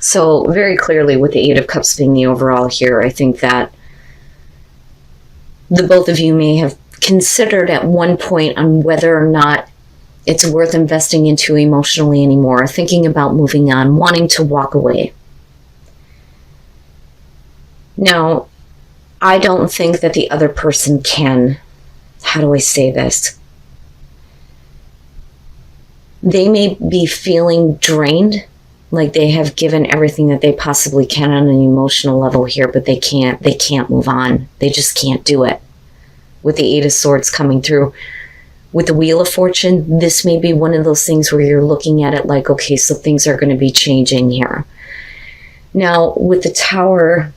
So very clearly with the Eight of Cups being the overall here, I think that the both of you may have considered at one point on whether or not it's worth investing into emotionally anymore, thinking about moving on, wanting to walk away. Now, I don't think that the other person can, how do I say this? They may be feeling drained, like they have given everything that they possibly can on an emotional level here, but they can't move on. They just can't do it. With the Eight of Swords coming through, with the Wheel of Fortune, this may be one of those things where you're looking at it like, okay, so things are going to be changing here. Now, with the Tower,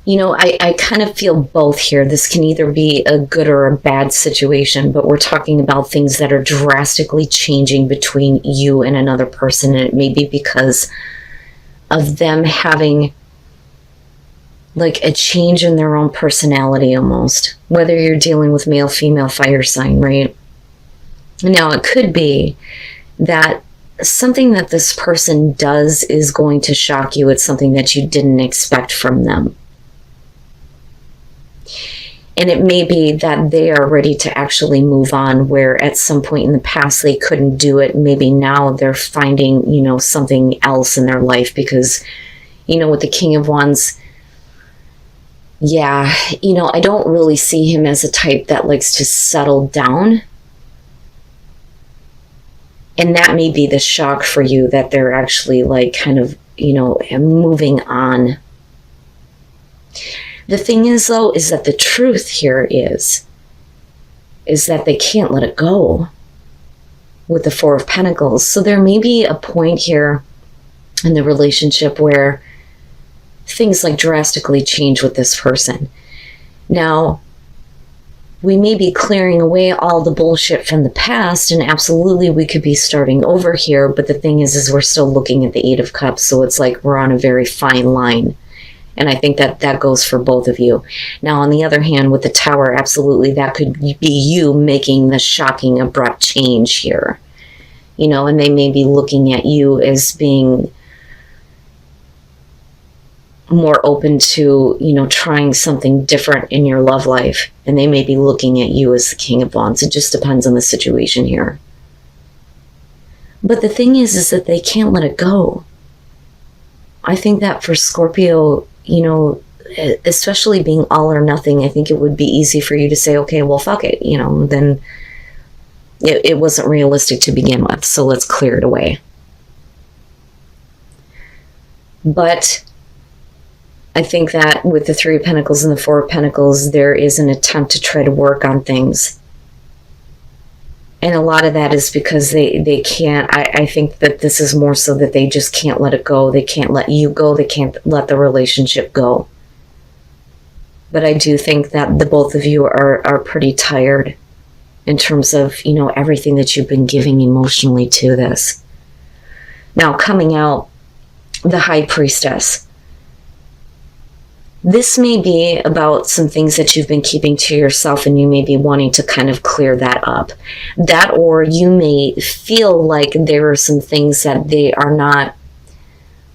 you know, I kind of feel both here. This can either be a good or a bad situation, but we're talking about things that are drastically changing between you and another person, and it may be because of them having like a change in their own personality almost, whether you're dealing with male, female, fire sign, right? Now, it could be that something that this person does is going to shock you. It's something that you didn't expect from them. And it may be that they are ready to actually move on, where at some point in the past they couldn't do it. Maybe now they're finding, you know, something else in their life because, you know, with the King of Wands, yeah, you know, I don't really see him as a type that likes to settle down. And that may be the shock for you, that they're actually like kind of, you know, moving on. The thing is, though, is that the truth here is that they can't let it go with the Four of Pentacles. So there may be a point here in the relationship where things like drastically change with this person. Now, we may be clearing away all the bullshit from the past, and absolutely we could be starting over here, but the thing is we're still looking at the Eight of Cups, so it's like we're on a very fine line. And I think that that goes for both of you. Now, on the other hand, with the Tower, absolutely, that could be you making the shocking, abrupt change here. You know, and they may be looking at you as being more open to, you know, trying something different in your love life. And they may be looking at you as the King of Wands. It just depends on the situation here. But the thing is that they can't let it go. I think that for Scorpio, you know, especially being all or nothing, I think it would be easy for you to say, okay, well, fuck it, you know, then it wasn't realistic to begin with, so let's clear it away. But I think that with the Three of Pentacles and the Four of Pentacles, there is an attempt to try to work on things. And a lot of that is because they can't, I think that this is more so that they just can't let it go. They can't let you go. They can't let the relationship go. But I do think that the both of you are pretty tired in terms of, you know, everything that you've been giving emotionally to this. Now, coming out, the High Priestess. This may be about some things that you've been keeping to yourself, and you may be wanting to kind of clear that up. That, or you may feel like there are some things that they are not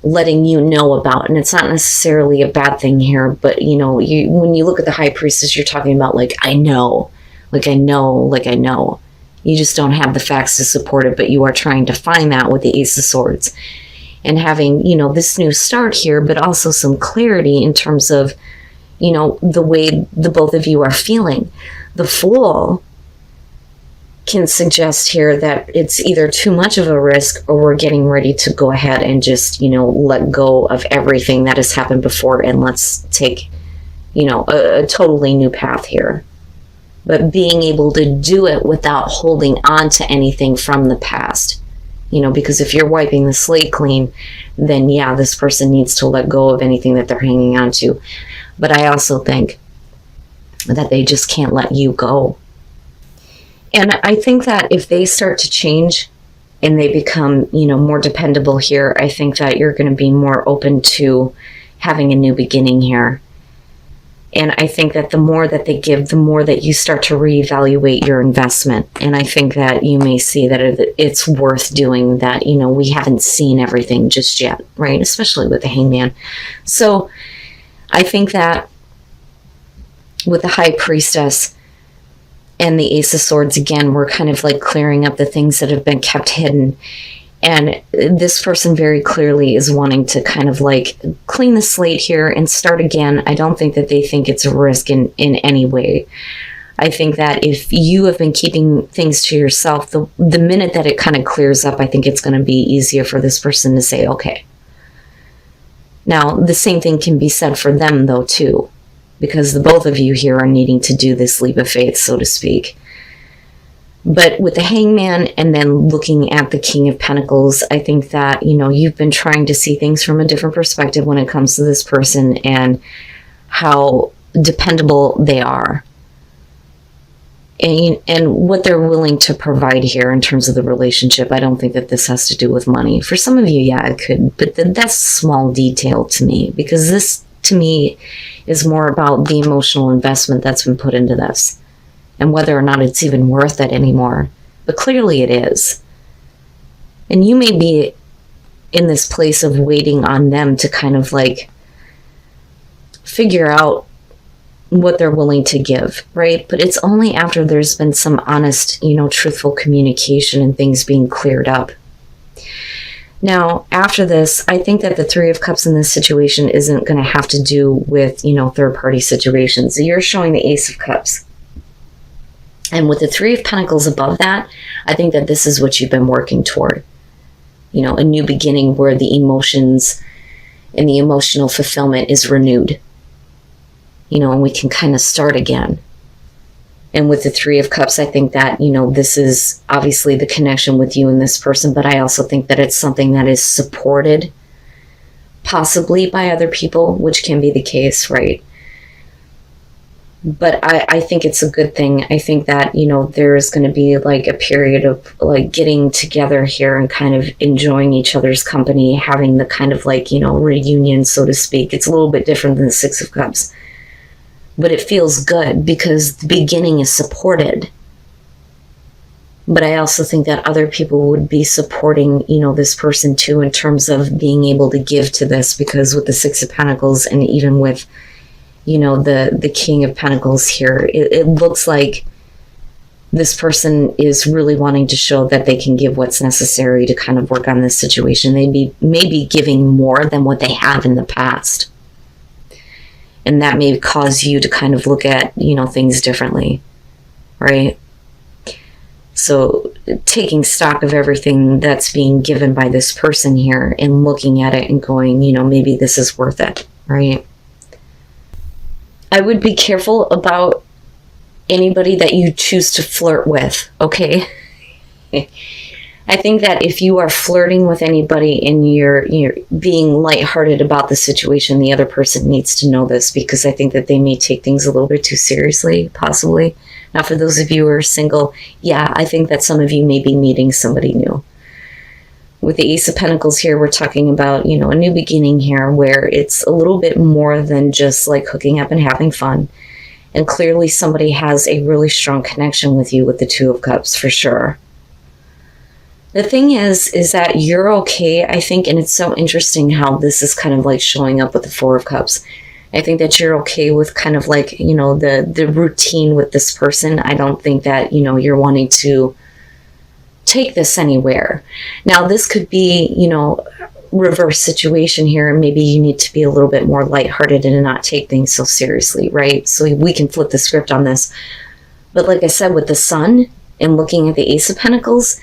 letting you know about. And it's not necessarily a bad thing here, but, you know, when you look at the High Priestess, you're talking about like, I know. You just don't have the facts to support it, but you are trying to find that with the Ace of Swords. And having, you know, this new start here, but also some clarity in terms of, you know, the way the both of you are feeling. The Fool can suggest here that it's either too much of a risk, or we're getting ready to go ahead and just, you know, let go of everything that has happened before, and let's take, you know, a totally new path here. But being able to do it without holding on to anything from the past. You know, because if you're wiping the slate clean, then yeah, this person needs to let go of anything that they're hanging on to. But I also think that they just can't let you go. And I think that if they start to change and they become, you know, more dependable here, I think that you're going to be more open to having a new beginning here. And I think that the more that they give, the more that you start to reevaluate your investment. And I think that you may see that it's worth doing that. You know, we haven't seen everything just yet, right? Especially with the Hangman. So I think that with the High Priestess and the Ace of Swords, again, we're kind of like clearing up the things that have been kept hidden. And this person very clearly is wanting to kind of like clean the slate here and start again. I don't think that they think it's a risk in any way. I think that if you have been keeping things to yourself, the minute that it kind of clears up, I think it's going to be easier for this person to say, okay. Now, the same thing can be said for them, though, too, because the both of you here are needing to do this leap of faith, so to speak. But with the Hangman and then looking at the King of Pentacles, I think that, you know, you've been trying to see things from a different perspective when it comes to this person and how dependable they are. And what they're willing to provide here in terms of the relationship. I don't think that this has to do with money. For some of you, yeah, it could. But that's small detail to me, because this, to me, is more about the emotional investment that's been put into this. And whether or not it's even worth it anymore. But clearly it is. And you may be in this place of waiting on them to kind of like figure out what they're willing to give, right? But it's only after there's been some honest, you know, truthful communication and things being cleared up. Now, after this, I think that the Three of Cups in this situation isn't going to have to do with, you know, third-party situations. You're showing the Ace of Cups. And with the Three of Pentacles above that, I think that this is what you've been working toward. You know, a new beginning where the emotions and the emotional fulfillment is renewed. You know, and we can kind of start again. And with the Three of Cups, I think that, you know, this is obviously the connection with you and this person, but I also think that it's something that is supported possibly by other people, which can be the case, right? But I think it's a good thing. I think that, you know, there's going to be like a period of like getting together here and kind of enjoying each other's company, having the kind of like, you know, reunion, so to speak. It's a little bit different than the Six of Cups. But it feels good because the beginning is supported. But I also think that other people would be supporting, you know, this person too in terms of being able to give to this, because with the Six of Pentacles and even with, you know, the King of Pentacles here, it looks like this person is really wanting to show that they can give what's necessary to kind of work on this situation. They may be giving more than what they have in the past. And that may cause you to kind of look at, you know, things differently, right? So taking stock of everything that's being given by this person here and looking at it and going, you know, maybe this is worth it, right? I would be careful about anybody that you choose to flirt with, okay? I think that if you are flirting with anybody and you're being lighthearted about the situation, the other person needs to know this, because I think that they may take things a little bit too seriously, possibly. Now, for those of you who are single, yeah, I think that some of you may be meeting somebody new. With the Ace of Pentacles here, we're talking about, you know, a new beginning here where it's a little bit more than just like hooking up and having fun. And clearly somebody has a really strong connection with you with the Two of Cups, for sure. The thing is that you're okay, I think, and it's so interesting how this is kind of like showing up with the Four of Cups. I think that you're okay with kind of like, you know, the routine with this person. I don't think that, you know, you're wanting to take this anywhere. Now, this could be, you know, reverse situation here, and maybe you need to be a little bit more lighthearted and not take things so seriously, right? So we can flip the script on this. But like I said, with the Sun and looking at the Ace of Pentacles,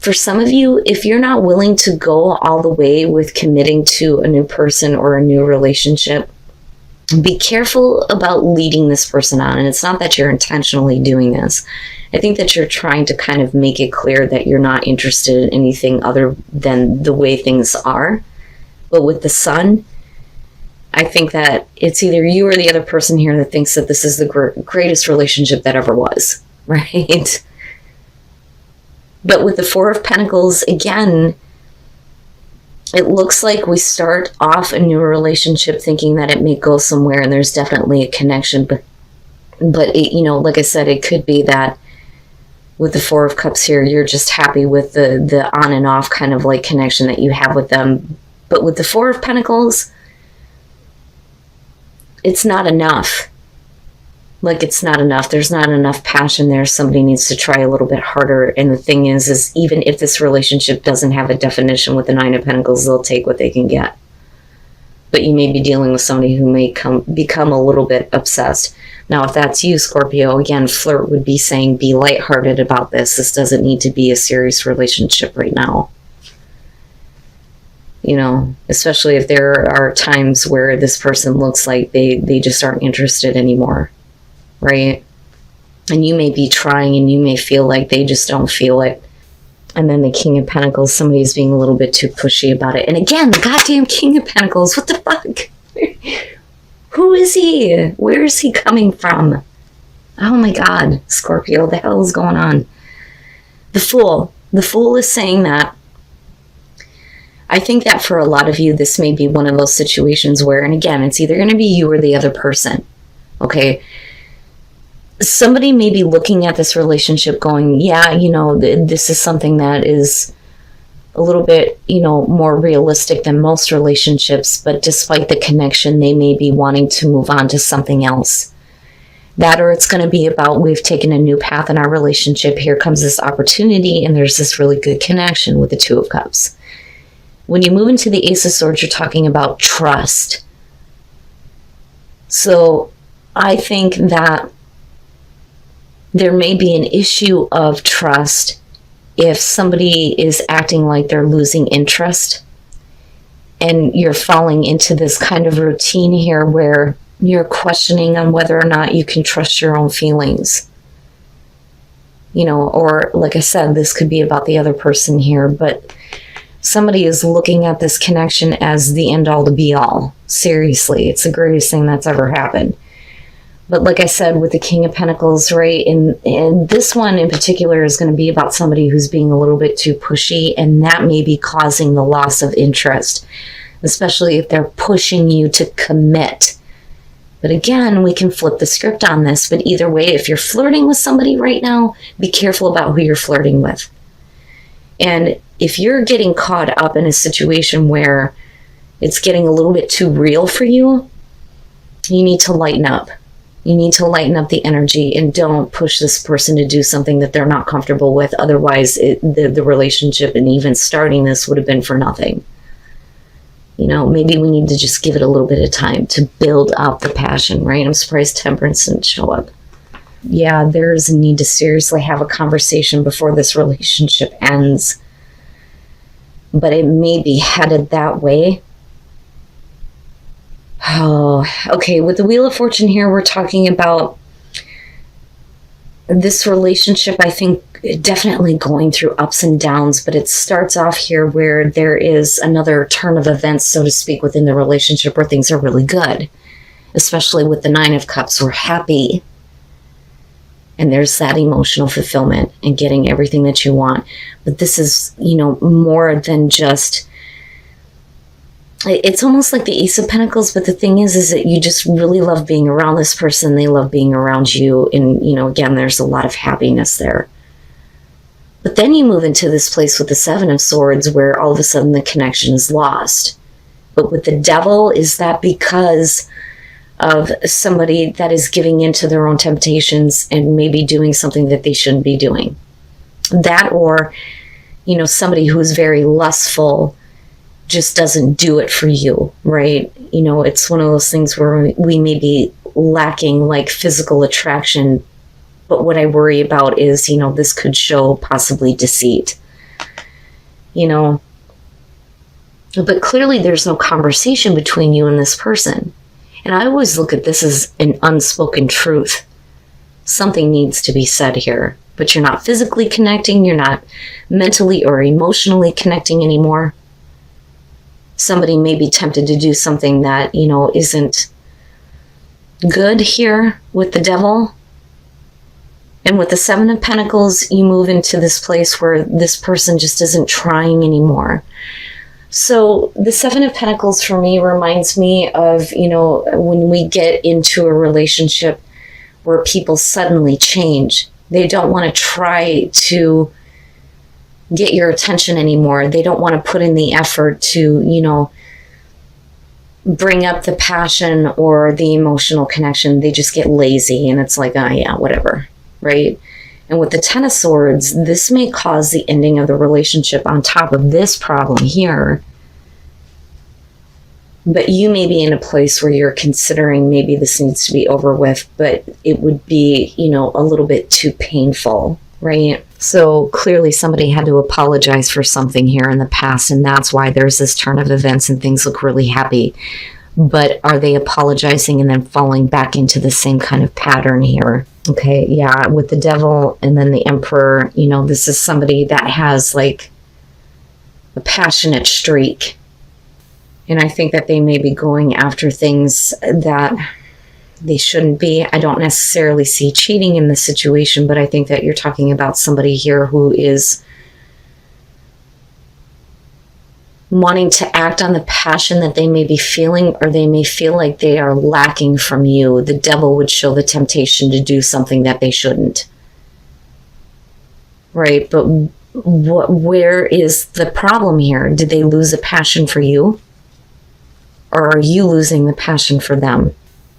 for some of you, if you're not willing to go all the way with committing to a new person or a new relationship, be careful about leading this person on. And it's not that you're intentionally doing this. I think that you're trying to kind of make it clear that you're not interested in anything other than the way things are. But with the Sun, I think that it's either you or the other person here that thinks that this is the greatest relationship that ever was, right? But with the Four of Pentacles, again, it looks like we start off a new relationship thinking that it may go somewhere and there's definitely a connection, but it, you know, like I said, it could be that with the Four of Cups here, you're just happy with the on and off kind of like connection that you have with them. But with the Four of Pentacles, it's not enough. Like, it's not enough. There's not enough passion there. Somebody needs to try a little bit harder. And the thing is even if this relationship doesn't have a definition with the Nine of Pentacles, they'll take what they can get. But you may be dealing with somebody who may become a little bit obsessed. Now, if that's you, Scorpio, again, flirt would be saying be lighthearted about this. This doesn't need to be a serious relationship right now. You know, especially if there are times where this person looks like they just aren't interested anymore. Right? And you may be trying and you may feel like they just don't feel it. And then the King of Pentacles, somebody's being a little bit too pushy about it. And again, the goddamn King of Pentacles, what the fuck? Who is he? Where is he coming from? Oh my God, Scorpio, the hell is going on? The Fool. The Fool is saying that. I think that for a lot of you, this may be one of those situations where, and again, it's either going to be you or the other person. Okay? Somebody may be looking at this relationship going, yeah, you know, this is something that is a little bit, you know, more realistic than most relationships, but despite the connection, they may be wanting to move on to something else. That, or it's going to be about, we've taken a new path in our relationship, here comes this opportunity, and there's this really good connection with the Two of Cups. When you move into the Ace of Swords, you're talking about trust. So I think that there may be an issue of trust if somebody is acting like they're losing interest and you're falling into this kind of routine here where you're questioning on whether or not you can trust your own feelings. You know, or like I said, this could be about the other person here, but somebody is looking at this connection as the end all to be all. Seriously, it's the greatest thing that's ever happened. But like I said, with the King of Pentacles, right, and this one in particular is going to be about somebody who's being a little bit too pushy, and that may be causing the loss of interest, especially if they're pushing you to commit. But again, we can flip the script on this, but either way, if you're flirting with somebody right now, be careful about who you're flirting with. And if you're getting caught up in a situation where it's getting a little bit too real for you, you need to lighten up. You need to lighten up the energy and don't push this person to do something that they're not comfortable with. Otherwise, the relationship and even starting this would have been for nothing. You know, maybe we need to just give it a little bit of time to build up the passion, right? I'm surprised Temperance didn't show up. Yeah, there's a need to seriously have a conversation before this relationship ends. But it may be headed that way. Oh, okay. With the Wheel of Fortune here, we're talking about this relationship, I think, definitely going through ups and downs, but it starts off here where there is another turn of events, so to speak, within the relationship where things are really good, especially with the Nine of Cups. We're happy. And there's that emotional fulfillment and getting everything that you want. But this is, you know, more than just... It's almost like the Ace of Pentacles, but the thing is that you just really love being around this person. They love being around you. And, you know, again, there's a lot of happiness there. But then you move into this place with the Seven of Swords where all of a sudden the connection is lost. But with the Devil, is that because of somebody that is giving into their own temptations and maybe doing something that they shouldn't be doing? That, or, you know, somebody who is very lustful just doesn't do it for you, right? You know, it's one of those things where we may be lacking like physical attraction, but what I worry about is, you know, this could show possibly deceit, you know, but clearly there's no conversation between you and this person. And I always look at this as an unspoken truth. Something needs to be said here, but you're not physically connecting. You're not mentally or emotionally connecting anymore. Somebody may be tempted to do something that, you know, isn't good here with the Devil. And with the Seven of Pentacles, you move into this place where this person just isn't trying anymore. So the Seven of Pentacles for me reminds me of, when we get into a relationship where people suddenly change. They don't want to try to get your attention anymore. They don't want to put in the effort to, bring up the passion or the emotional connection. They just get lazy and it's like, oh yeah, whatever, right? And with the Ten of Swords, this may cause the ending of the relationship on top of this problem here. But you may be in a place where you're considering maybe this needs to be over with, but it would be, a little bit too painful, right? So clearly somebody had to apologize for something here in the past, and that's why there's this turn of events and things look really happy. But are they apologizing and then falling back into the same kind of pattern here? Okay, yeah, with the Devil and then the Emperor, this is somebody that has like a passionate streak. And I think that they may be going after things that they shouldn't be. I don't necessarily see cheating in this situation, but I think that you're talking about somebody here who is wanting to act on the passion that they may be feeling, or they may feel like they are lacking from you. The Devil would show the temptation to do something that they shouldn't. Right? But where is the problem here? Did they lose a passion for you? Or are you losing the passion for them?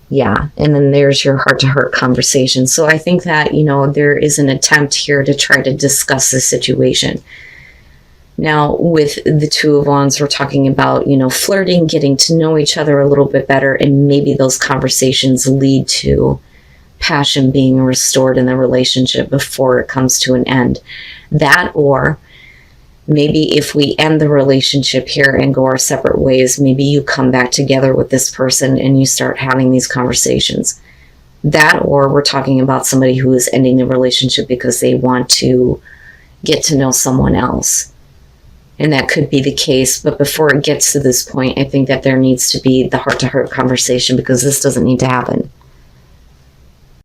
Yeah, and then there's your heart-to-heart conversation. So I think that, there is an attempt here to try to discuss the situation. Now, with the Two of Wands, we're talking about, flirting, getting to know each other a little bit better, and maybe those conversations lead to passion being restored in the relationship before it comes to an end. That, or maybe if we end the relationship here and go our separate ways, maybe you come back together with this person and you start having these conversations. That, or we're talking about somebody who is ending the relationship because they want to get to know someone else. And that could be the case. But before it gets to this point, I think that there needs to be the heart-to-heart conversation, because this doesn't need to happen.